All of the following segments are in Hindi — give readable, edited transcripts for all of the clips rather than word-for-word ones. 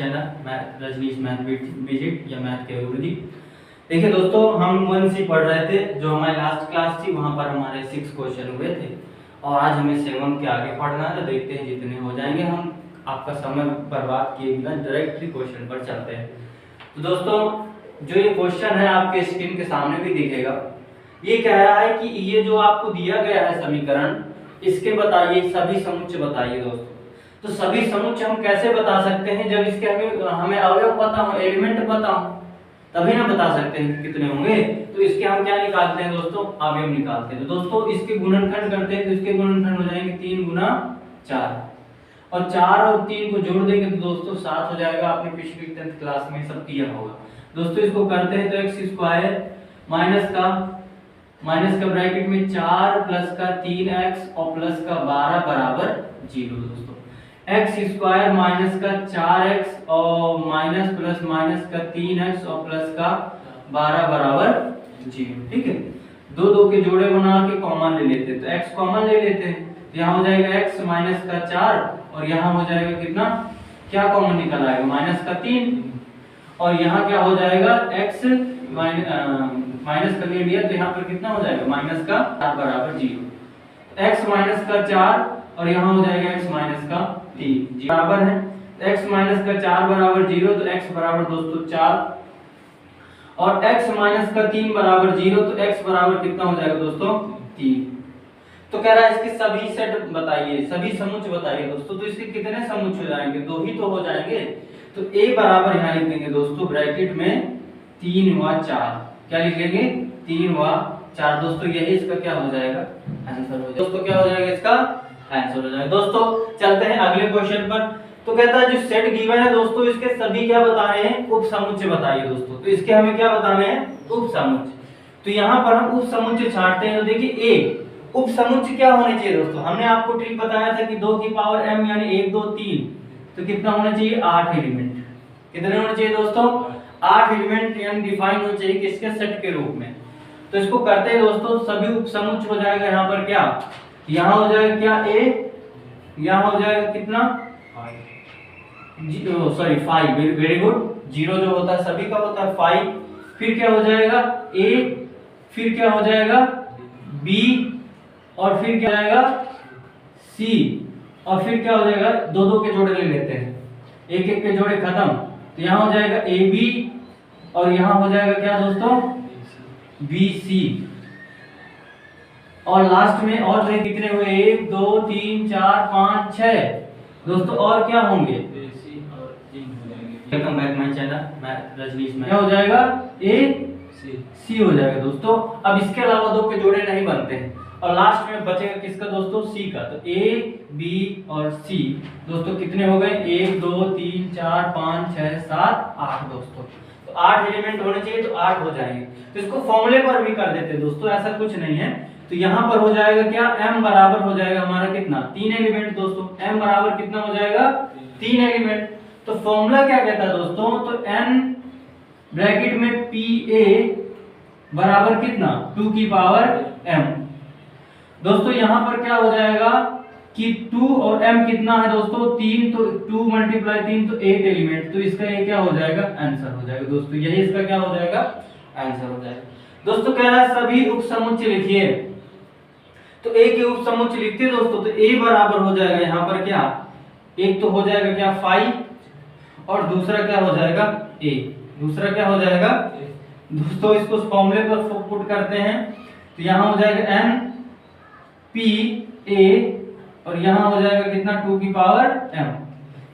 Channel math Rajneesh math visit या मैथ के गुरुजी। देखिए दोस्तों, हम 1C पढ़ रहे थे। जो हमारी लास्ट क्लास थी वहाँ पर हमारे 6 क्वेश्चन हुए थे और आज हमें 7 के आगे पढ़ना है। तो देखते हैं जितने हो जाएंगे। हम आपका समय बर्बाद किए बिना डायरेक्टली क्वेश्चन पर चलते हैं। तो दोस्तों, जो ये क्वेश्चन है आपके स्क्रीन के सामने भी दिखेगा। ये कह रहा है कि ये जो आपको दिया गया है समीकरण, इसके बताइए सभी समुच्चय बताइए। दोस्तों, तो सभी समुच्चय हम कैसे बता सकते हैं? जब इसके हमें अवयव पता हो, एलिमेंट पता हो, तभी ना बता सकते हैं कि कितने होंगे। तो इसके हम क्या निकालते हैं दोस्तों? अवयव निकालते हैं। तो दोस्तों, इसके गुणनखंड करते हैं। तो इसके गुणनखंड हो जाएंगे 3 गुना 4 और 4 और 3 को जोड़ देंगे तो दोस्तों 7 हो जाएगा। आपने पिछली 10th क्लास में सब किया होगा। दोस्तों, इसको करते हैं तो x स्क्वायर माइनस का ब्रैकेट में 4 प्लस का 3x और प्लस का 12 बराबर 0। दोस्तों, x स्क्वायर माइनस का 4x और माइनस प्लस माइनस का 3x और प्लस का 12 बराबर 0। ठीक है, दो के जोड़े बना के कॉमन ले लेते हैं। तो x कॉमन ले लेते हैं तो यहाँ हो जाएगा x माइनस का 4 और यहाँ हो जाएगा कितना? क्या कॉमन निकल आएगा? माइनस का 3 और यहाँ क्या हो जाएगा? x माइनस कर लिया तो यहाँ पर कितना हो जाएगा? माइनस का 4 बराबर 0। x माइनस का 4 और यहाँ हो जाएगा x माइनस का 3 बराबर है। तो x माइनस का 4 बराबर 0 तो x बराबर दोस्तों 4 और x माइनस का 3 बराबर 0 तो x बराबर कितना हो जाएगा दोस्तों? 3। तो कह रहा है इसके सभी सेट बताइए, सभी समुच्चय बताइए। दोस्तों, तो इसके कितने समुच्चय हो जाएंगे? 2 ही तो हो जाएंगे। तो a बराबर यहाँ लिख देंगे दोस्तों ब्रैकेट में 3 व 4। क्या लिख लेंगे? 3 व 4। दोस्तों, यही इसका क्या हो जाएगा? आंसर हो जाएगा। दोस्तों, क्या हो जाएगा? इसका आंसर हो जाएगा। दोस्तों, चलते हैं अगले क्वेश्चन पर। तो कहता है जो सेट गिवन है दोस्तों, इसके सभी क्या बताने हैं? उप समुच्चय बताइए। दोस्तों, तो इसके हमें क्या बताने हैं? उप समुच्चय। तो यहाँ पर हम उप समुच्चय छांटते हैं। तो देखिए, a उप समुच्चय क्या होने चाहिए दोस्तों? हमने आपको ट्रिक बताया था कि 2 की पावर m यानी 1 2 3 तो कितना होना चाहिए? 8 एलिमेंट। कितने होने चाहिए दोस्तों? 8 एलिमेंट यानी डिफाइन होना चाहिए किसके? सेट के रूप में। तो इसको करते हैं दोस्तों, सभी उप समुच्चय हो जाएगा यहाँ पर क्या? यहाँ हो जाएगा क्या? a, यहाँ हो जाएगा कितना? 5। Very good. 0 जो होता है सभी का होता है 5। फिर क्या हो जाएगा? a, फिर क्या हो जाएगा? b और फिर क्या हो जाएगा? c और फिर क्या हो जाएगा? 2 के जोड़े ले लेते हैं, एक के जोड़े खत्म। तो यहाँ हो जाएगा ab और यहाँ हो जाएगा क्या दोस्तों? bc और लास्ट में और कितने हुए? 1 2 3 4 5 6 दोस्तों। और क्या होंगे? Welcome back my channel math Rajneesh में। क्या हो जाएगा? a c हो जाएगा दोस्तों। अब इसके अलावा 2 के जोड़े नहीं बनते हैं और लास्ट में बचेगा किसका दोस्तों? c का। तो a b और c दोस्तों कितने हो गए? 1 2 3 4 5 6 7 8 दोस्तों। तो 8 एलिमेंट होने चाहिए तो 8 हो जाएंगे। तो इसको फॉर्मूले पर भी कर देते हैं दोस्तों, ऐसा कुछ नहीं है। तो यहाँ पर हो जाएगा क्या? m बराबर हो जाएगा हमारा कितना? 3 एलिमेंट दोस्तों। m बराबर कितना हो जाएगा? 3 एलिमेंट। तो फॉर्मूला क्या कहता है दोस्तों? तो n ब्रैकेट में pa बराबर कितना? 2 की पावर m। दोस्तों, यहाँ पर क्या हो जाएगा कि 2 और m कितना है दोस्तों? 3। तो 2 मल्टीप्लाई 3 तो 8 एलिमेंट। तो इसका ये क्या हो जाएगा? आंसर हो जाएगा दोस्तों। यही इसका क्या हो जाएगा? आंसर हो जाएगा। दोस्तों, कह रहा है सभी उप समुच्चय लिखिए। तो a के उप समुच्चय लिखते हैं दोस्तों। तो a बराबर हो जाएगा यहाँ पर क्या? एक तो हो जाएगा क्या? 5 और दूसरा क्या हो जाएगा? a। दूसरा क्या हो जाएगा दोस्तों? इसको फॉर्मूले पर पुट करते हैं तो यहाँ हो जाएगा n p a और यहाँ हो जाएगा कितना? 2 की पावर m।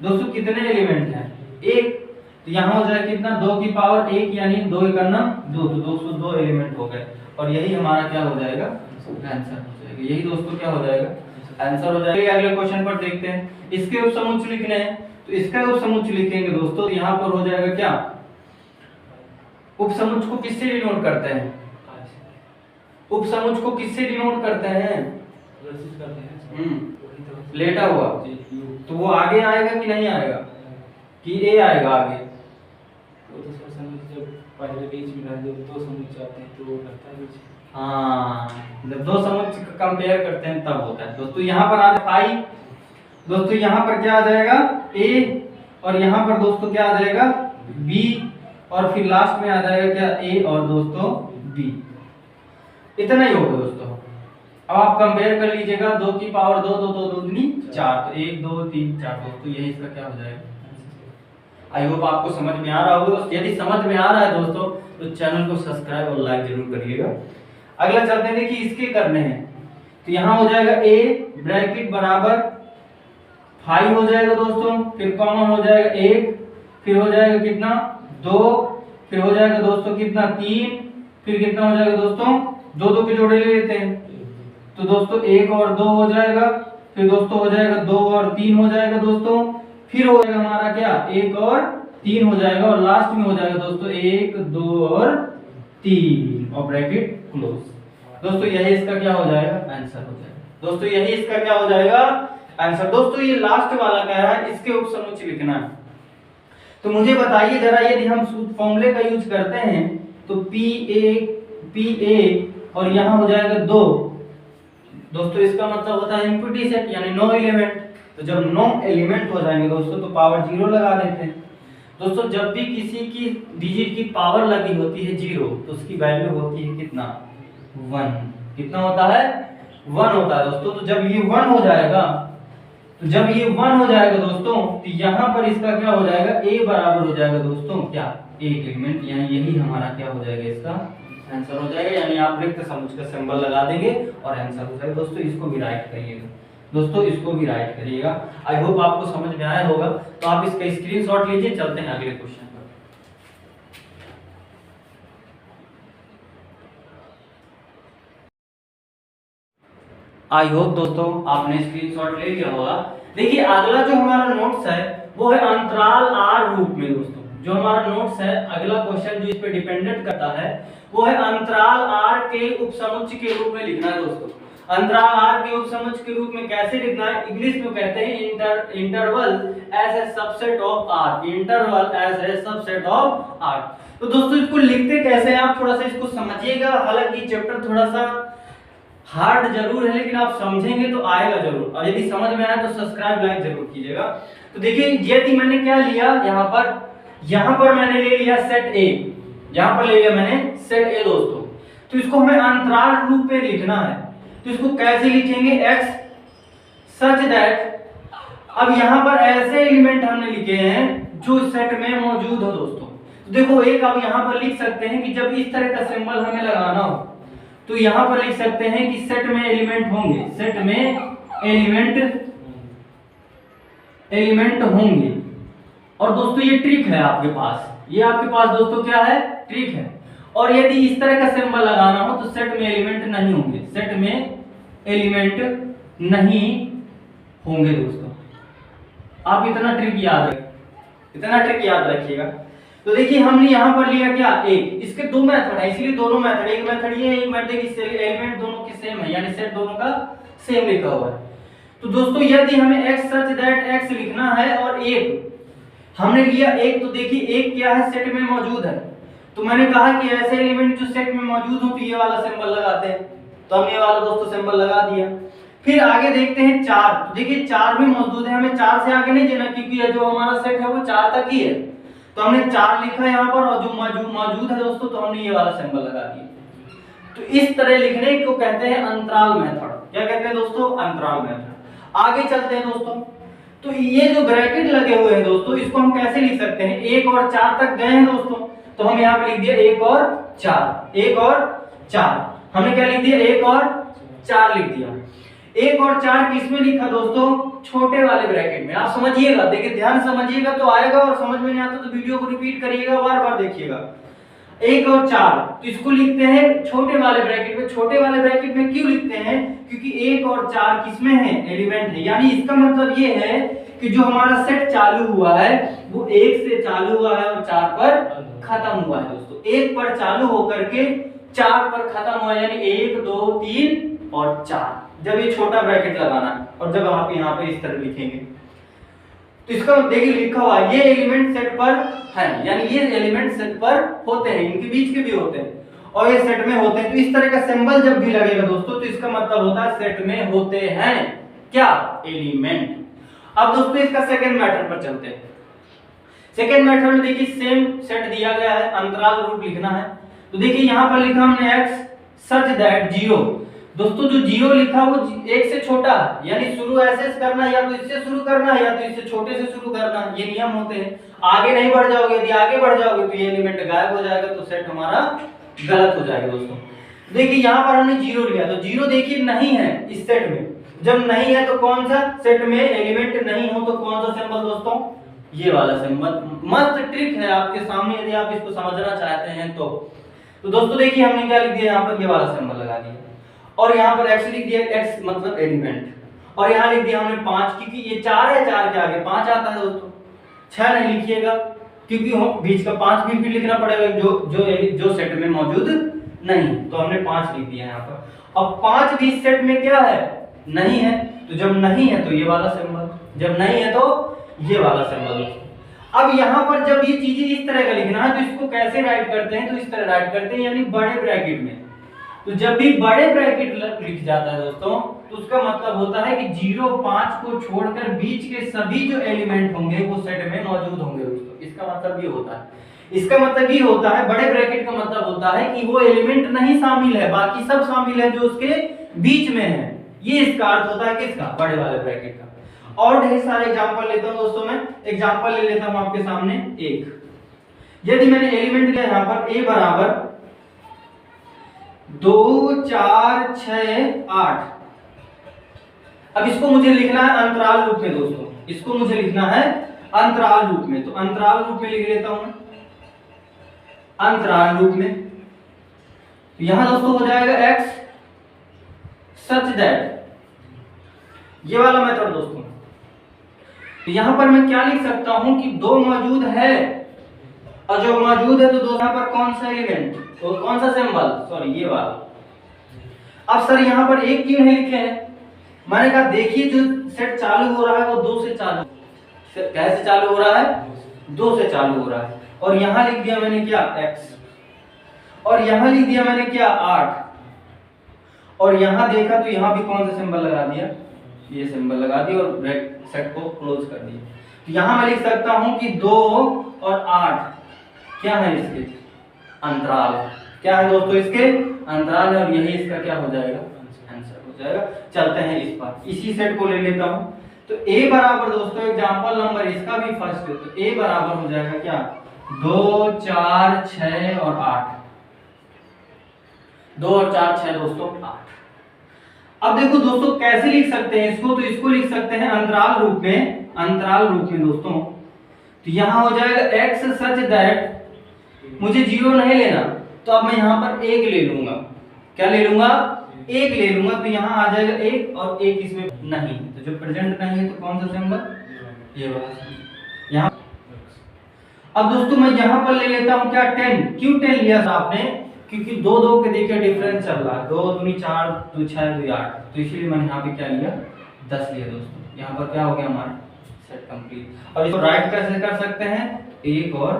दोस्तों, कितने एलिमेंट हैं? 1। तो यहाँ हो जाएगा कितना? 2 की पावर 1 यानी 2 1 2। तो दोस्तों 2 एलिमेंट हो गए और यही हमारा क्या हो जाएगा? आंसर हो जाएगा। यही दोस्तों क्या हो जाएगा? आंसर हो जाएगा। अगले क्वेश्चन पर देखते हैं। इसके उप समुच्चय लिखने हैं तो इसका उप समुच्चय लिखेंगे दोस्तों। यहाँ पर हो जाएगा क्या? उप समुच्चय को किससे डिनोट करते हैं? उप समुच्चय को किससे डिनोट करते हैं? लेटा हुआ। तो वो आगे आएगा कि नहीं आएगा? कि a आएगा आगे? वो तो सर समुच्चय जब पहले बीच में रह जब 2 समुच्चय आते हैं तो वो करता है बीच। हाँ, जब 2 समुच्चय का कंपेयर करते हैं तब होता है दोस्तों। यहाँ पर आ जाए 5। दोस्तों, यहाँ पर क्या आ जाएगा? a और यहाँ पर दोस्तों क्या आ जाएगा B, और फिर लास्ट में आ जाएगा क्या A और दोस्तों B। इतना ही होगा दोस्तों। अब आप कंपेयर कर लीजिएगा, 2 की पावर 2, 2 2 2 दूनी 4, तो 1 2 3 4 दोस्तों यही इसका क्या हो जाएगा। आई होप आपको समझ में आ रहा होगा। यदि समझ में आ रहा है दोस्तों तो चैनल को सब्सक्राइब और लाइक जरूर करिएगा। अगला चलते हैं, देखिए इसके करने हैं। तो यहाँ हो जाएगा A ब्रैकेट बराबर 5 हो जाएगा दोस्तों, फिर कॉमन हो जाएगा 1, फिर हो जाएगा कितना 2, फिर हो जाएगा दोस्तों कितना 3, फिर कितना हो जाएगा दोस्तों 2 2 के जोड़े ले लेते हैं, तो दोस्तों 1 और 2 हो जाएगा, फिर दोस्तों हो जाएगा 2 और 3 हो जाएगा दोस्तों, फिर हो जाएगा हमारा क्या 1 और 3 हो जाएगा, और लास्ट में हो जाएगा दोस्तों 1 2 और 3 और ब्रैकेट क्लोज। दोस्तों यही इसका क्या हो जाएगा आंसर हो जाएगा। दोस्तों यही इसका क्या हो जाएगा आंसर। दोस्तों ये लास्ट वाला कह रहा है इसके उपसमुच्चय लिखना है। तो मुझे बताइए जरा, यदि हम फॉर्मूले का यूज करते हैं तो PA और यहाँ हो जाएगा 2 दोस्तों, इसका मतलब होता है एम्प्टी सेट यानी नो एलिमेंट। तो जब नो एलिमेंट हो जाएंगे दोस्तों तो पावर 0 लगा देते हैं। दोस्तों जब भी किसी की डिजिट की पावर लगी होती है 0 तो उसकी वैल्यू होती है कितना 1। कितना होता है 1 होता है दोस्तों। तो जब ये 1 हो जाएगा, तो जब ये 1 हो जाएगा दोस्तों तो यहाँ पर इसका क्या हो जाएगा A बराबर हो जाएगा दोस्तों क्या एक एलिमेंट, यानी यही हमारा क्या हो जाएगा इसका आंसर हो जाएगा। यानी आप रिक्त समुच्चय का सिंबल लगा देंगे और आंसर हो जाएगा। दोस्तों इसको भी राइट करिएगा, दोस्तों इसको भी राइट करिएगा। आई होप आपको समझ में आया होगा। तो आप इसका स्क्रीनशॉट लीजिए, चलते हैं अगले क्वेश्चन पर। आई होप दोस्तों आपने स्क्रीनशॉट ले लिया होगा। देखिए अगला जो हमारा नोट्स है वो है अंतराल R रूप में। दोस्तों जो हमारा नोट्स है, अगला क्वेश्चन जो इस पे डिपेंडेंट करता है वो है अंतराल R के उपसमुच्चय के रूप में लिखना है। दोस्तों अंतराल R के उपसमुच्चय के रूप में कैसे लिखना है, इंग्लिश में कहते हैं interval as a subset of R। Interval as a subset of R। तो दोस्तों इसको लिखते कैसे हैं आप थोड़ा सा इसको समझिएगा। हालांकि चैप्टर थोड़ा सा हार्ड जरूर है लेकिन आप समझेंगे तो आएगा जरूर, और यदि समझ में आया तो सब्सक्राइब लाइक जरूर कीजिएगा। तो देखिए यदि मैंने क्या लिया यहाँ पर मैंने ले लिया सेट A, यहाँ पर ले लिया मैंने सेट A दोस्तों। तो इसको हमें अंतराल रूप में लिखना है। तो इसको कैसे लिखेंगे x सच दैट, अब यहाँ पर ऐसे एलिमेंट हमने लिखे हैं जो सेट में मौजूद हो दोस्तों। तो देखो एक आप यहाँ पर लिख सकते हैं कि जब इस तरह का सिंबल हमें लगाना हो तो यहाँ पर लिख सकते हैं कि सेट में एलिमेंट होंगे, सेट में एलिमेंट होंगे। और दोस्तों ये ट्रिक है आपके पास, ये आपके पास दोस्तों क्या है ट्रिक है। और यदि इस तरह का सिंबल लगाना हो तो सेट में एलिमेंट नहीं होंगे, सेट में एलिमेंट नहीं होंगे दोस्तों। आप इतना ट्रिक याद रखिएगा। तो देखिए हमने यहाँ पर लिया क्या A, इसके 2 मेथड है इसलिए दोनों मेथड, एक मेथड ये है, एक मेथड एलिमेंट दोनों के सेम है यानी सेट दोनों का सेम लिखा हुआ है। तो दोस्तों यदि हमें x सच दैट x लिखना है और एक हमने लिया एक, तो देखिए एक क्या है सेट में मौजूद है। तो मैंने कहा कि ऐसे एलिमेंट जो सेट में मौजूद हो तो ये वाला सिंबल लगाते हैं, तो हमने ये वाला दोस्तों सिंबल लगा दिया। फिर आगे देखते हैं 4। तो देखिए 4 भी मौजूद है, हमें 4 से आगे नहीं जाना क्योंकि ये जो हमारा सेट है वो 4 तक ही है। तो हमने 4 लिखा है यहाँ पर और जो मौजूद है दोस्तों तो हमने ये वाला सिंबल लगा दिया। तो इस तरह लिखने को कहते हैं अंतराल मेथड। क्या कहते हैं दोस्तों अंतराल मेथड। आगे चलते हैं दोस्तों। तो ये जो ब्रैकेट लगे हुए हैं दोस्तों इसको हम कैसे लिख सकते हैं, 1 और 4 तक गए हैं दोस्तों, तो हम यहाँ पे लिख दिया 1 और 4, 1 और 4। हमने क्या लिख दिया 1 और 4 लिख दिया। 1 और 4 किस में लिखा दोस्तों, छोटे वाले ब्रैकेट में। आप समझिएगा, देखिए ध्यान समझिएगा तो आएगा, और समझ में नहीं आता तो वीडियो को रिपीट करिएगा, बार बार देखिएगा। 1 और 4 तो इसको लिखते हैं छोटे वाले ब्रैकेट में। छोटे वाले ब्रैकेट में क्यों लिखते हैं, क्योंकि 1 और 4 किसमें है एलिमेंट है, यानी इसका मतलब ये है कि जो हमारा सेट चालू हुआ है वो 1 से चालू हुआ है और 4 पर खत्म हुआ है दोस्तों। 1 पर चालू होकर के 4 पर खत्म हुआ, यानी 1 2 3 और 4। जब ये छोटा ब्रैकेट लगाना है और जब आप यहाँ पे इस तरह लिखेंगे तो इसका देखिए लिखा हुआ है ये एलिमेंट सेट पर है, यानी ये एलिमेंट सेट पर होते हैं, इनके बीच के भी होते हैं और ये सेट में होते हैं। तो इस तरह का सिंबल जब भी लगेगा दोस्तों तो इसका मतलब होता है सेट में होते हैं क्या एलिमेंट। अब दोस्तों इसका सेकंड मैटर पर चलते हैं। सेकेंड मेथड में देखिए सेम सेट दिया गया है, अंतराल रूप लिखना है। तो देखिए यहाँ पर लिखा हमने x सच दैट 0। दोस्तों जो 0 लिखा वो 1 से छोटा है, यानी शुरू ऐसे से करना, या तो इससे शुरू करना है या तो इससे छोटे से शुरू करना, ये नियम होते हैं। आगे नहीं बढ़ जाओगे, यदि आगे बढ़ जाओगे तो ये एलिमेंट गायब हो जाएगा, तो सेट हमारा गलत हो जाएगा। दोस्तों देखिए यहाँ पर हमने 0 लिया, तो 0 देखिए नहीं है इस सेट में। जब नहीं है तो कौन सा सेट में एलिमेंट नहीं हो तो कौन सा सिंबल दोस्तों, ये वाला सिंबल। मस्त ट्रिक है आपके सामने, यदि आप इसको समझना चाहते हैं तो दोस्तों देखिए हमने क्या लिख दिया, यहाँ पर ये वाला सिंबल लगा दिया, और यहाँ पर x लिख दिया, x मतलब एलिमेंट, और यहाँ लिख दिया हमने 5, क्योंकि ये 4 है, 4 के आगे 5 आता है दोस्तों। 6 नहीं लिखिएगा क्योंकि हम बीच का 5 भी फिर लिखना पड़ेगा जो सेट में मौजूद नहीं, तो हमने 5 लिख दिया यहाँ पर। अब 5 भी इस सेट में क्या है, नहीं है, तो जब नहीं है तो ये वाला सिंबल, जब नहीं है तो ये वाला सिंबल। अब यहाँ पर जब ये चीजें इस तरह का लिखना है तो इसको कैसे राइट करते हैं, तो इस तरह राइट करते हैं, यानी बड़े ब्रैकेट में। तो जब भी बड़े ब्रैकेट लिख जाता है दोस्तों, तो उसका मतलब होता है कि 0, 5 को छोड़कर बीच के सभी जो एलिमेंट होंगे वो सेट में मौजूद होंगे दोस्तों। इसका मतलब ये होता है, इसका मतलब ये होता है, बड़े ब्रैकेट का मतलब होता है कि वो एलिमेंट नहीं शामिल है, बाकी सब शामिल है जो उसके बीच में है। ये इसका अर्थ होता है किसका, बड़े वाले ब्रैकेट का। और ढेर सारे एग्जांपल लेता हूं दोस्तों, मैं एग्जांपल ले लेता हूं आपके सामने एक। यदि मैंने एलिमेंट लिया यहां पर a बराबर 2 4 6 8, अब इसको मुझे लिखना है अंतराल रूप में दोस्तों, इसको मुझे लिखना है अंतराल रूप में। तो अंतराल रूप में लिख लेता हूं, अंतराल रूप में। तो यहां दोस्तों हो जाएगा x सच दैट, ये वाला मेथड दोस्तों। तो यहां पर मैं क्या लिख सकता हूं कि 2 मौजूद है, और जो मौजूद है तो दो यहाँ पर कौन सा एलिमेंट, तो कौन सा सिंबल, सॉरी ये वाला। अब सर यहाँ पर 1 क्यों नहीं लिखे हैं, मैंने कहा देखिए जो सेट चालू हो रहा है वो 2 से चालू, कैसे चालू हो रहा है, 2 से चालू हो रहा है। और यहाँ लिख दिया मैंने क्या x, और यहाँ लिख दिया मैंने क्या 8, और यहाँ देखा तो यहाँ भी कौन सा सिंबल लगा दिया, ये सिंबल लगा दिया, और सेट को क्लोज कर दिया। तो यहाँ मैं लिख सकता हूँ कि 2 और 8 क्या है, इसके अंतराल, क्या है दोस्तों, इसके अंतराल है, और यही इसका क्या हो जाएगा, आंसर हो जाएगा। चलते हैं इस पर, इसी सेट को ले लेता हूँ। तो a बराबर दोस्तों एग्जांपल नंबर इसका भी फर्स्ट है, तो a बराबर हो जाएगा क्या 2 4 6 और 8, 2 और 4 6 दोस्तों 8। अब देखो दोस्तों कैसे लिख सकते हैं इसको, तो इसको लिख सकते हैं अंतराल रूप में, अंतराल रूप में दोस्तों। तो यहां हो जाएगा x सच दैट, मुझे 0 नहीं लेना, तो अब मैं यहां पर 1 ले लूंगा, क्या ले लूंगा, 1 ले लूंगा। तो यहां आ जाएगा 1 और 1 इसमें नहीं, तो जो प्रेजेंट नहीं है तो कौन सा सिंबल, ये वाला यहां। अब दोस्तों मैं यहां पर ले लेता हूं क्या 10, क्यों 10 लिया था आपने, क्योंकि 2 2 के देखिए डिफरेंस चल रहा है, 2 दूनी 4 2 6 2 8, तो इसीलिए मैंने यहाँ पे क्या लिया 10 लिया दोस्तों। यहाँ पर क्या हो गया हमारा सेट कंप्लीट। और इसको राइट कैसे कर सकते हैं, 1 और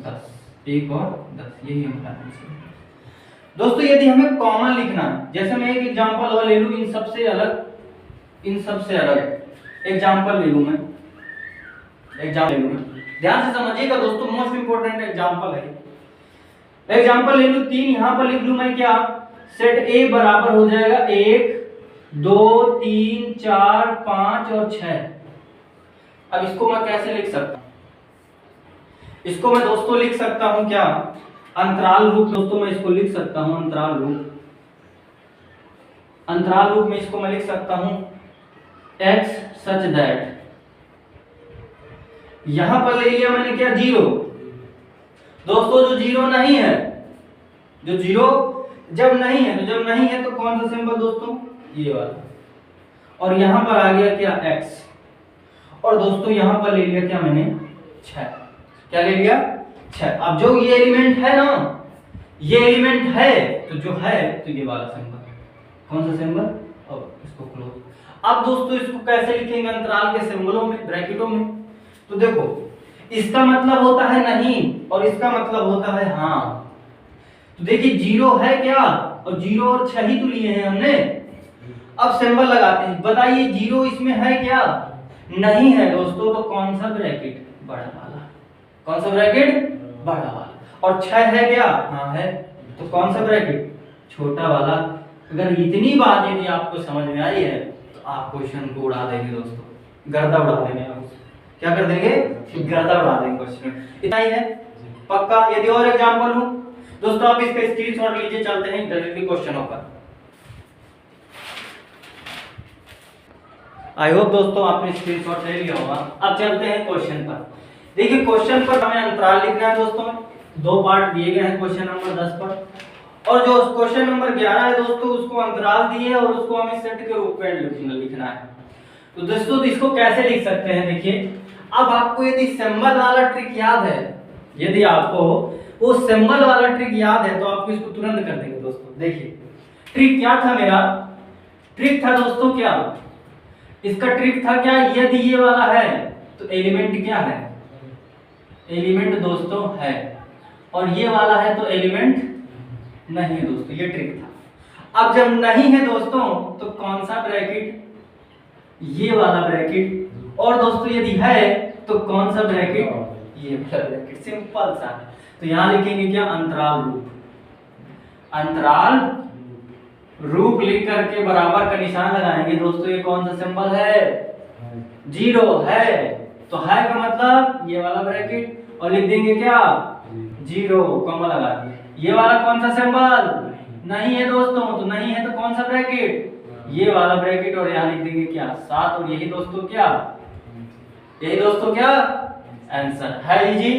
10, 1 और 10, यही हमारा आंसर है दोस्तों। यदि हमें कॉमन लिखना है, जैसे मैं एक एग्जांपल और ले लूं, इन सबसे अलग एग्जांपल ले लूं मैं, एग्जांपल ले लूं मैं, ध्यान से समझिएगा दोस्तों, मोस्ट इंपोर्टेंट एग्जांपल है। एग्जांपल ले लूं 3, यहां पर लिख लूं मैं क्या, सेट A बराबर हो जाएगा 1 2 3 4 5 और 6। अब इसको मैं कैसे लिख सकता हूं, इसको मैं दोस्तों लिख सकता हूं क्या अंतराल रूप दोस्तों, मैं इसको लिख सकता हूं अंतराल रूप, अंतराल रूप में इसको मैं लिख सकता हूं x सच दैट, यहां पर ले लिया मैंने क्या 0 दोस्तों, जो 0 नहीं है, जो 0 जब नहीं है, तो जब नहीं है तो कौन सा सिंबल दोस्तों, ये वाला, और यहां पर आ गया क्या x, और दोस्तों यहां पर ले लिया क्या मैंने 6, क्या ले लिया 6। अब जो ये एलिमेंट है ना, ये एलिमेंट है, तो जो है तो ये वाला सिंबल, कौन सा सिंबल, और इसको क्लोज। अब दोस्तों इसको कैसे लिखेंगे अंतराल के सिंबलों में, ब्रैकेटों में, तो देखो इसका मतलब होता है नहीं और इसका मतलब होता है हाँ। तो देखिए 0 है क्या, और 0 और 6 ही तो लिए हैं हमने। अब सिंबल लगाते हैं, बताइए 0 इसमें है क्या, नहीं है दोस्तों, तो कौन सा ब्रैकेट, बड़ा वाला, कौन सा ब्रैकेट? बड़ा वाला। और 6 है क्या? हाँ है। तो कौन सा ब्रैकेट? छोटा वाला। अगर इतनी बात यदि आपको समझ में आई है तो आप क्वेश्चन को उड़ा देंगे दोस्तों, गर्दा उड़ा देंगे आप। क्या कर देंगे? गर्दा उड़ा देंगे क्वेश्चन। इतना ही है पक्का। यदि और एग्जांपल लूं दोस्तों, आप इसका स्क्रीनशॉट लीजिए, चलते हैं डायरेक्टली क्वेश्चनों पर। आई होप दोस्तों आपने स्क्रीनशॉट ले लिया होगा। अब चलते हैं क्वेश्चन पर। देखिए क्वेश्चन पर हमें अंतराल लिखना है दोस्तों। 2 पार्ट दिए गए हैं क्वेश्चन नंबर 10 पर, और जो क्वेश्चन नंबर 11 है दोस्तों उसको अंतराल दिए है और उसको हमें सेट के रूप में लिखना है। तो दोस्तों इसको कैसे लिख सकते हैं? देखिए अब आपको यदि सिंबल वाला ट्रिक याद है, यदि आपको वो सिंबल वाला ट्रिक याद है तो आपको इसको तुरंत कर देंगे दोस्तों। देखिए ट्रिक क्या था मेरा? ट्रिक था दोस्तों क्या? इसका ट्रिक था क्या? यदि ये वाला है तो एलिमेंट क्या है? एलिमेंट दोस्तों है, और ये वाला है तो एलिमेंट नहीं है दोस्तों। ये ट्रिक था। अब जब नहीं है दोस्तों तो कौन सा ब्रैकेट? ये वाला ब्रैकेट। और दोस्तों यदि है तो कौन सा ब्रैकेट? ये वाला ब्रैकेट। सिंपल सा। तो यहां लिखेंगे क्या? अंतराल रूप। अंतराल रूप लिख करके बराबर का निशान लगाएंगे दोस्तों। ये कौन सा सिंबल है? 0 है। तो है का मतलब ये वाला ब्रैकेट, और लिख देंगे क्या? 0 कॉमा लगा दिए। ये वाला कौन सा सिंबल? नहीं है दोस्तों। तो नहीं है तो कौन सा ब्रैकेट? ये वाला ब्रैकेट, और यहाँ लिख देंगे क्या? 7। और यही दोस्तों क्या? यही दोस्तों क्या आंसर है जी।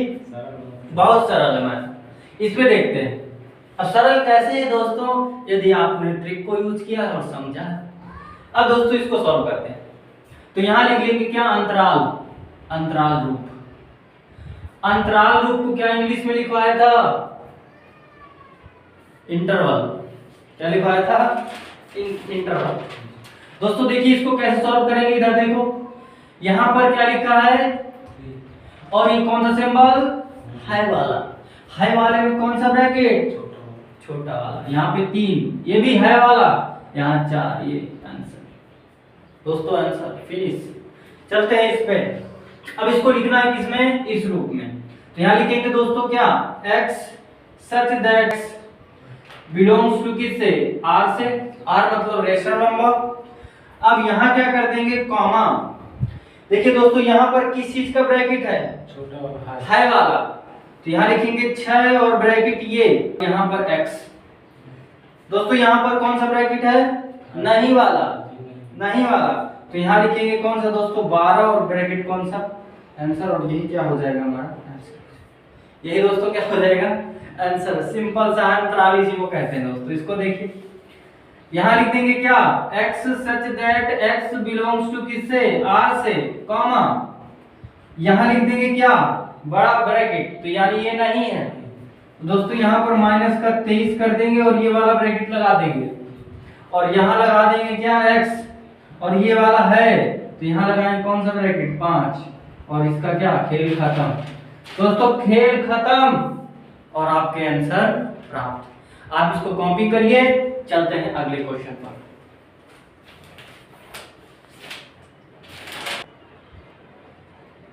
बहुत सरल है। मैं इस पे देखते हैं अब सरल कैसे है दोस्तों, यदि आपने ट्रिक को यूज किया और समझा। अब दोस्तों इसको सॉल्व करते हैं। तो यहां लिख लेंगे क्या? अंतराल। अंतराल रूप। अंतराल रूप को क्या इंग्लिश में लिखवाया था? इंटरवल। क्या लिखवाया था? इंटरवल। दोस्तों देखिए इसको कैसे सॉल्व करेंगे। इधर देखो यहां पर क्या लिखा है, और ये कौन सा सिंबल? है वाला। है वाले में कौन सा ब्रैकेट? छोटा वाला। यहाँ पे 3, ये भी है वाला, यहाँ 4। ये आंसर दोस्तों, आंसर फिनिश। चलते हैं इस पे। अब इसको लिखना है किसमें? इस रूप में। तो यहाँ लिखेंगे दोस्तों क्या? x such that belongs to किससे? r से। r मतलब रेशनल नंबर। अब यहाँ क्या कर देंगे? कॉमा। देखिए दोस्तों यहाँ पर किस चीज का ब्रैकेट है? छोटा वाला है वाला। तो यहाँ लिखेंगे 6 और ब्रैकेट ये, यहाँ पर x। दोस्तों यहाँ पर कौन सा ब्रैकेट है? नहीं वाला। नहीं वाला। तो यहाँ लिखेंगे कौन सा दोस्तों? 12 और ब्रैकेट कौन सा? आंसर। और यही क्या हो जाएगा हमारा आंसर। यही दोस्तों क्या हो जाएगा? आंसर। सिंपल सा अंतराल इसी को कहते हैं दोस्तों। इसको देखिए यहाँ लिख देंगे क्या? x such that x belongs to किससे? r से, कॉमा। यहाँ लिख देंगे क्या? बड़ा ब्रैकेट। तो यानी ये नहीं है दोस्तों। यहाँ पर माइनस का 23 कर देंगे और ये वाला ब्रैकेट लगा देंगे, और यहाँ लगा देंगे क्या? x। और ये वाला है तो यहाँ लगाएंगे कौन सा ब्रैकेट? 5। और इसका क्या? खेल खत्म दोस्तों। खेल खत्म और आपके आंसर प्राप्त। आप इसको कॉपी करिए। चलते हैं अगले क्वेश्चन पर।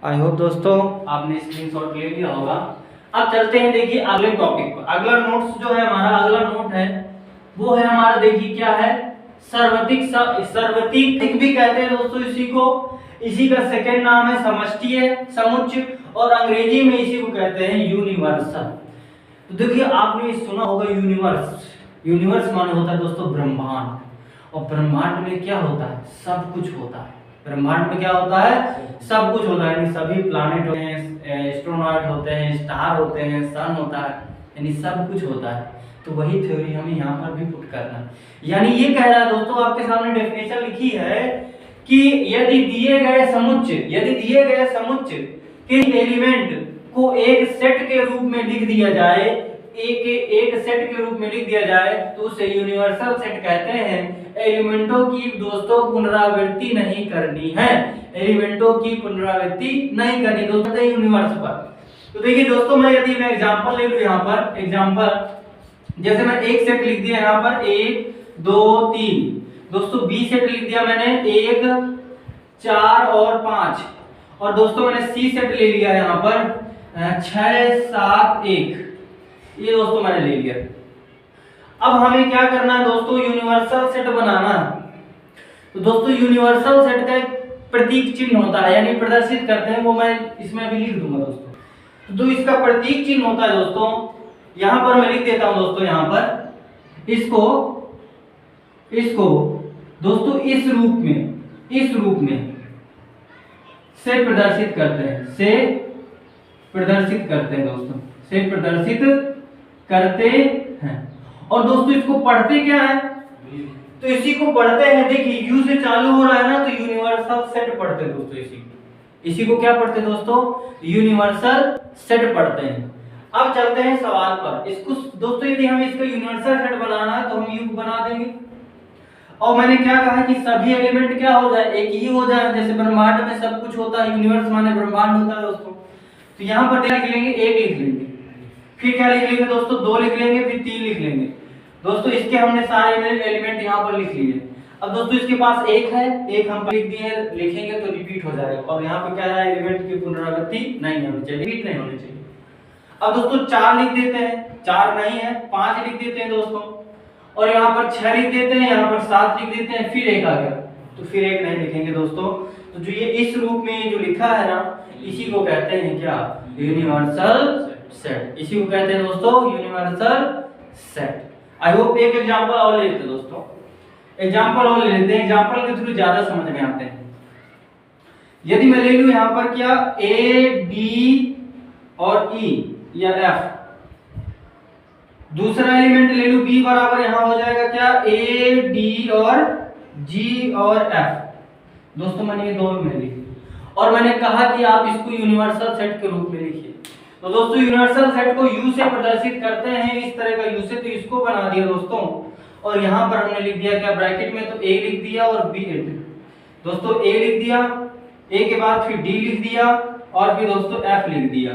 आई होप दोस्तों आपने स्क्रीनशॉट ले लिया होगा। अब चलते हैं देखिए अगले टॉपिक पर। अगला नोट्स जो है हमारा, अगला नोट है वो है हमारा, देखिए क्या है? सर्वतिक। सर्वतिक भी कहते हैं दोस्तों इसी को। इसी का सेकंड नाम है समष्टीय, समुच्चय, और अंग्रेजी में इसी को कहते हैं यूनिवर्सल। तो देखिए आपने सुना होगा यूनिवर्स। यूनिवर्स माने होता है दोस्तों ब्रह्मांड, और ब्रह्मांड में क्या होता है? सब कुछ होता है। ब्रह्मांड में क्या होता है? सब कुछ होता है। यानी सभी प्लैनेट होते हैं, एस्ट्रोनॉट होते हैं, स्टार होते हैं, सन होता है, यानी सब कुछ होता है। तो वही थ्योरी हमें यहाँ पर भी पुट करना है। यानी ये कह रहा है दोस्तों, आपके सामने डेफिनेशन लिखी है कि यदि दिए गए समुच्चय के एलिमेंट को एक सेट के रूप में लिख दिया जाए, एक सेट के रूप में लिख दिया जाए तो उसे यूनिवर्सल सेट कहते हैं। एलिमेंटों की दोस्तों पुनरावृत्ति नहीं करनी है। एलिमेंटों की पुनरावृत्ति नहीं करनी दोस्तों यूनिवर्स पर। तो देखिए दोस्तों मैं यदि मैं एग्जांपल ले लूं, यहाँ पर एग्जांपल जैसे मैं एक सेट लिख दिया यहाँ पर 1 2 3 दोस्तों, बी सेट लिख दिया मैंने 1 4 और 5, और दोस्तों मैंने सी सेट ले लिया यहाँ पर 6 7 1, ये दोस्तों मैंने ले लिया। अब हमें क्या करना है दोस्तों, यूनिवर्सल सेट बनाना है। तो दोस्तों यूनिवर्सल सेट का एक प्रतीक चिन्ह होता है, यानी प्रदर्शित करते हैं, वो मैं इसमें अभी लिख दूंगा दोस्तों। तो इसका प्रतीक चिन्ह होता है दोस्तों, यहां पर मैं लिख देता हूं दोस्तों, यहां पर इसको दोस्तों इस रूप में से प्रदर्शित करते हैं, दोस्तों, से प्रदर्शित करते हैं। और दोस्तों इसको पढ़ते क्या है, तो इसी को पढ़ते हैं, देखिए यू से चालू हो रहा है ना, तो यूनिवर्सल सेट पढ़ते हैं दोस्तों। इसी को क्या पढ़ते हैं दोस्तों, यूनिवर्सल सेट पढ़ते हैं। अब चलते हैं सवाल पर। इसको दोस्तों यदि हमें इसका यूनिवर्सल सेट बनाना है तो हम यू बना देंगे। और मैंने क्या कहा कि सभी एलिमेंट क्या हो जाए, एक ही हो जाए, जैसे ब्रह्मांड में सब कुछ होता है, यूनिवर्स माने ब्रह्मांड होता है दोस्तों। तो यहाँ पर क्या लिख लेंगे, एक लिख लेंगे, फिर क्या लिख लेंगे दोस्तों, 2 लिख लेंगे, फिर 3 लिख लेंगे दोस्तों। इसके हमने सारे एलिमेंट यहाँ पर लिख लिए। अब दोस्तों इसके पास एक है, एक हम लिख दिए, लिखेंगे तो रिपीट हो जाएगा। और यहाँ पे क्या है, एलिमेंट की पुनरावृत्ति नहीं होनी चाहिए, रिपीट नहीं होनी चाहिए। अब दोस्तों 4 लिख देते हैं, 4 नहीं है, 5 लिख देते हैं दोस्तों। और यहाँ पर 6 लिख देते हैं, यहाँ पर 7 लिख देते हैं, फिर 1 आ गया, तो फिर 1 नहीं लिखेंगे दोस्तों। तो जो ये इस रूप में जो लिखा है ना, इसी को कहते हैं क्या, यूनिवर्सल सेट। इसी को कहते हैं दोस्तों यूनिवर्सल सेट। आई होप एक एग्जांपल और ले लेते हैं दोस्तों, एग्जांपल और ले लेते हैं, एग्जांपल के थ्रू ज्यादा समझ में आते हैं। यदि मैं ले लूं यहाँ पर क्या, ए डी और ई या एफ, दूसरा एलिमेंट ले लूं बी बराबर यहाँ हो जाएगा क्या, ए डी और जी और एफ। दोस्तों मैंने ये दोनों में लिखी और मैंने कहा कि आप इसको यूनिवर्सल सेट के रूप में लिखिए। तो दोस्तों यूनिवर्सल सेट को यू से प्रदर्शित करते हैं, इस तरह का यू से, तो इसको बना दिया दोस्तों। और यहाँ पर हमने लिख दिया क्या, ब्रैकेट में, तो ए लिख दिया और बी दोस्तों, ए लिख दिया, ए के बाद फिर डी लिख दिया और फिर दोस्तों एफ लिख दिया।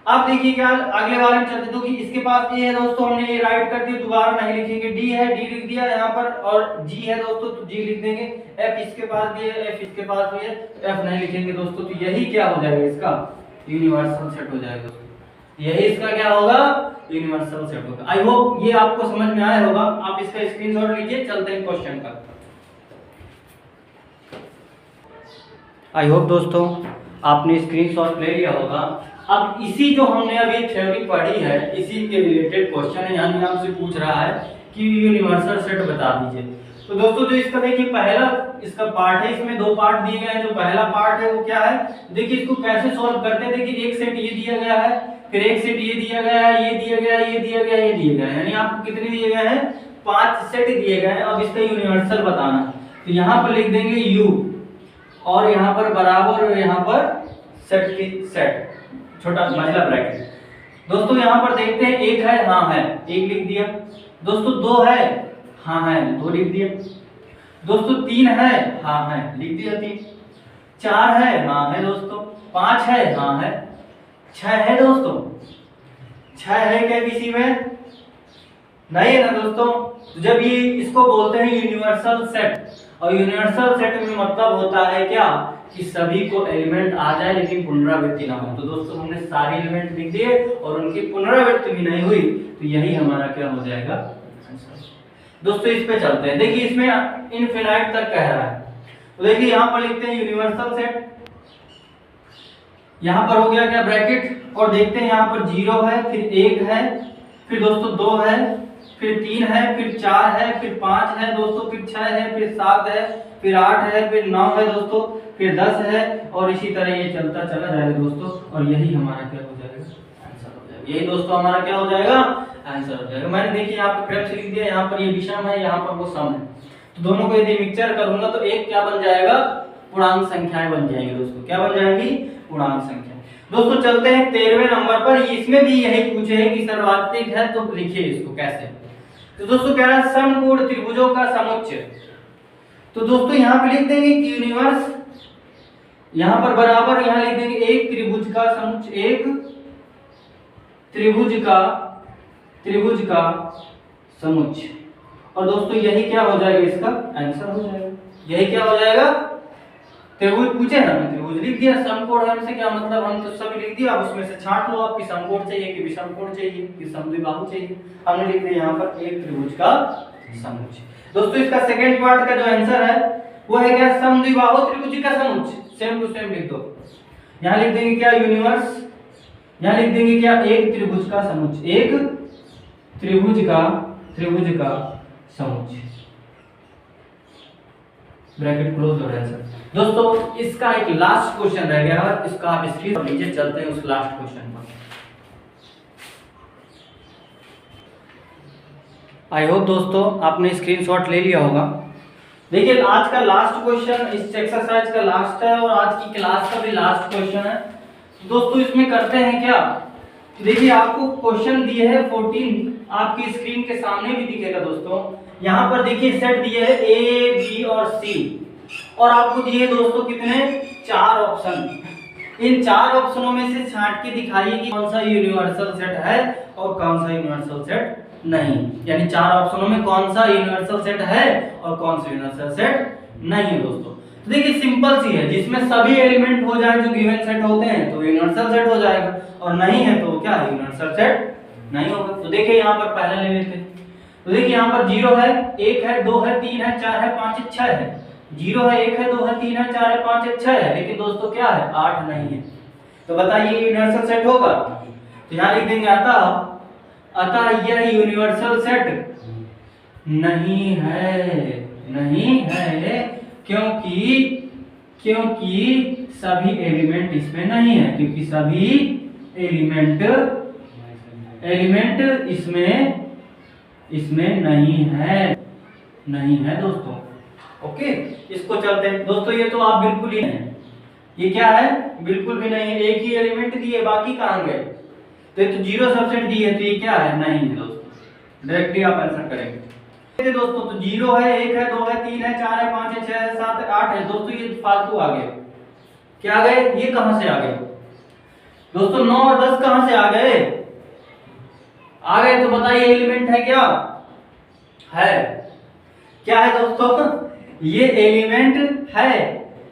अब देखिए क्या अगले वाले में चलते, तो कि इसके पास ए है दोस्तों, हमने ये राइट कर दिया, दोबारा नहीं लिखेंगे। डी है, डी लिख दिया यहाँ पर, और जी है दोस्तों तो जी लिख देंगे। एफ इसके पास भी है, एफ इसके पास भी है, एफ नहीं लिखेंगे दोस्तों। तो यही क्या हो जाएगा, इसका यूनिवर्सल सेट हो जाएगा दोस्तों। यही इसका क्या होगा, यूनिवर्सल सेट होगा। आई होप ये आपको समझ में आया होगा। आप इसका स्क्रीनशॉट लीजिए, चलते हैं क्वेश्चन पर। आई होप दोस्तों आपने स्क्रीनशॉट ले लिया होगा। अब इसी जो हमने अभी थ्योरी पढ़ी है, इसी के रिलेटेड क्वेश्चन है, यानी आपसे पूछ रहा है कि यूनिवर्सल सेट बता दीजिए। तो दोस्तों जो इसका देखिए पहला इसका पार्ट है, इसमें 2 पार्ट दिए गए हैं। जो पहला पार्ट है वो क्या है, देखिए इसको कैसे सॉल्व करते हैं। देखिए एक सेट ये दिया गया है, फिर एक सेट ये दिया गया है, ये दिया गया है, ये दिया गया है, ये दिया गया है, यानी आपको कितने दिए गए हैं, 5 सेट दिए गए हैं। अब इसका यूनिवर्सल बताना, तो यहाँ पर लिख देंगे यू और यहाँ पर बराबर, और यहाँ पर सेट की सेट छोटा मतलब ब्रैकेट। दोस्तों यहाँ पर देखते हैं, एक है, हाँ है, एक लिख दिया दोस्तों। 2 है, हाँ है, 2 लिख दिया दोस्तों। 3 है, हाँ है, लिख दिया 3। 4 है, हाँ है दोस्तों। 5 है, हाँ है। 6 है दोस्तों, 6 है क्या किसी में, नहीं है ना दोस्तों। तो जब ये इसको बोलते हैं यूनिवर्सल सेट, और यूनिवर्सल सेट में मतलब होता है क्या, कि सभी को एलिमेंट आ जाए लेकिन पुनरावृत्ति ना हो। तो दोस्तों हमने सारे एलिमेंट लिख दिए और उनकी पुनरावृत्ति भी नहीं हुई, तो यही हमारा क्या हो जाएगा दोस्तों। इस पे चलते हैं, देखिए इसमें इनफिनाइट तक कह रहा है। तो देखिए यहाँ पर लिखते हैं यूनिवर्सल सेट, यहाँ पर हो गया क्या ब्रैकेट, और देखते हैं यहाँ पर 0 है, फिर 1 है, फिर दोस्तों 2 है, फिर 3 है, फिर 4 है, फिर 5 है दोस्तों, फिर 6 है, फिर 7 है, फिर 8 है, फिर 9 है दोस्तों, फिर 10 है, और इसी तरह ये चलता चला जाएगा दोस्तों। और यही हमारा क्या हो जाएगा, आंसर हो जाएगा। यही दोस्तों हमारा क्या हो जाएगा, आंसर हो जाएगा। मैंने देखिए यहाँ पे क्रम से लिख दिया, यहाँ पर ये विषम है, यहाँ पर वो सम है। तो दोनों को यदि मिक्सचर करूंगा तो एक क्या बन जाएगा, पूर्णांक संख्याएं बन जाएंगी दोस्तों। क्या बन जाएंगी, पूर्णांक संख्या। दोस्तों चलते हैं 13वें नंबर पर। इसमें भी यही पूछे है कि सर्वाधिक है, तो लिखिए इसको कैसे। तो दोस्तों कह रहा है समकोण त्रिभुजों का समुच्चय। तो दोस्तों यहाँ पे लिख देंगे कि यूनिवर्स, यहाँ पर बराबर, यहाँ लिख देंगे एक त्रिभुज का समुच्चय, एक त्रिभुज का समुच्चय। और दोस्तों यही क्या हो जाएगा, इसका आंसर हो जाएगा। यही क्या हो जाएगा, त्रिभुज पूछे ना, मैं त्रिभुज लिख दिया। समकोण है हमसे क्या मतलब, हम तो सभी लिख दिया। अब उसमें से छांट लो आप कि समकोण चाहिए कि विषमकोण चाहिए कि समद्विबाहु चाहिए। हमने लिख दिया यहाँ पर एक त्रिभुज का समुच्चय। दोस्तों इसका सेकंड पार्ट का जो आंसर है वो है क्या, समद्विबाहु त्रिभुज का समुच्चय। सेम टू सेम लिख दो। यहाँ लिख देंगे क्या, यूनिवर्स। यहाँ लिख देंगे क्या, एक त्रिभुज का समुच्चय, एक त्रिभुज का समुच्चय, ब्रैकेट क्लोज और आंसर। दोस्तों इसका एक लास्ट क्वेश्चन रह गया है, इसका आप स्क्रीन पर लीजिए। चलते हैं उस लास्ट क्वेश्चन पर। आई होप दोस्तों आपने स्क्रीनशॉट ले लिया होगा। देखिए आज का लास्ट क्वेश्चन इस एक्सरसाइज का लास्ट है और आज की क्लास का भी लास्ट क्वेश्चन है। दोस्तों इसमें करते हैं क्या, देखिए आपको क्वेश्चन दिए है 14, आपकी स्क्रीन के सामने भी दिखेगा दोस्तों। यहाँ पर देखिए सेट दिए है ए बी और सी, और आपको दिए दोस्तों कितने, 4 ऑप्शन। इन 4 ऑप्शनों में से छांट के दिखाइए कि कौन सा यूनिवर्सल सेट है और कौन सा यूनिवर्सल सेट नहीं। यानी 4 ऑप्शनों में कौन सा यूनिवर्सल सेट है और कौन सा यूनिवर्सल सेट नहीं है दोस्तों। तो देखिए सिंपल सी है, जिसमें सभी एलिमेंट हो जाए जो गिवन सेट होते हैं तो यूनिवर्सल सेट हो जाएगा, और नहीं है तो क्या यूनिवर्सल सेट नहीं होगा। तो देखिए यहाँ पर पहले ले लेते हैं। तो देखिए यहाँ पर 0 है, 1 है, 2 है, 3 है, 4 है, 5 है, 6 है। 0 है, 1 है, 2 है, 3 है, 4 है, 5 है, 6 है, लेकिन दोस्तों क्या है, 8 नहीं है। तो बताइए यूनिवर्सल सेट होगा। तो यहाँ लिख देंगे अतः यह यूनिवर्सल सेट नहीं है क्योंकि सभी एलिमेंट इसमें नहीं है, क्योंकि सभी एलिमेंट इसमें नहीं है दोस्तों। ओके, इसको चलते हैं दोस्तों। ये तो आप बिल्कुल ही नहीं, ये क्या है, बिल्कुल भी नहीं है। एक ही एलिमेंट दिए, बाकी कहां गए, तो ये तो 0 सबसेट दिए, तो ये क्या है, नहीं है दोस्तों। डायरेक्टली आप आंसर करेंगे दोस्तों। तो 0 है, 1 है, 2 है, 3 है, 4 है, 5 है, 6 है, 7 है, 8 है। दोस्तों ये फालतू आ गए, क्या आ गए, ये कहां से आ गए दोस्तों, 9 और 10 कहां से आ गए, तो बताइए एलिमेंट है क्या, है दोस्तों, ये एलिमेंट है।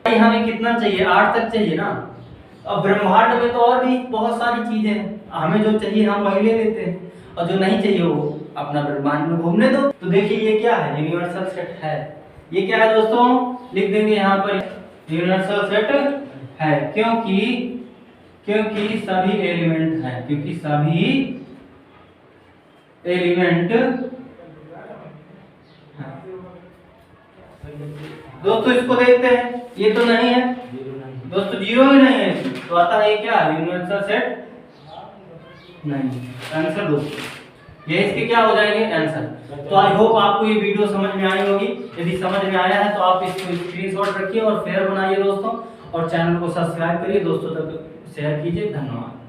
हमें कितना चाहिए, 8 तक चाहिए ना। अब ब्रह्मांड में तो और भी बहुत सारी चीजें हैं, हमें जो चाहिए हम वही ले लेते हैं, और जो नहीं चाहिए वो अपना ब्रह्मांड में घूमने दो। तो देखिए ये क्या है, यूनिवर्सल सेट है। ये क्या है दोस्तों, लिख देंगे यहाँ पर यूनिवर्सल सेट है, क्योंकि सभी एलिमेंट हैं, क्योंकि सभी एलिमेंट दोस्तों। इसको देखते हैं, ये तो नहीं है दोस्तों, 0 ही नहीं है, तो आता है क्या, यूनिवर्सल सेट नहीं। आंसर दोस्तों ये इसके क्या हो जाएंगे, आंसर। तो आई होप आपको ये वीडियो समझ में आई होगी। यदि समझ में आया है तो आप इसको स्क्रीनशॉट रखिए और शेयर बनाइए दोस्तों, और चैनल को सब्सक्राइब करिए दोस्तों तक शेयर कीजिए। धन्यवाद।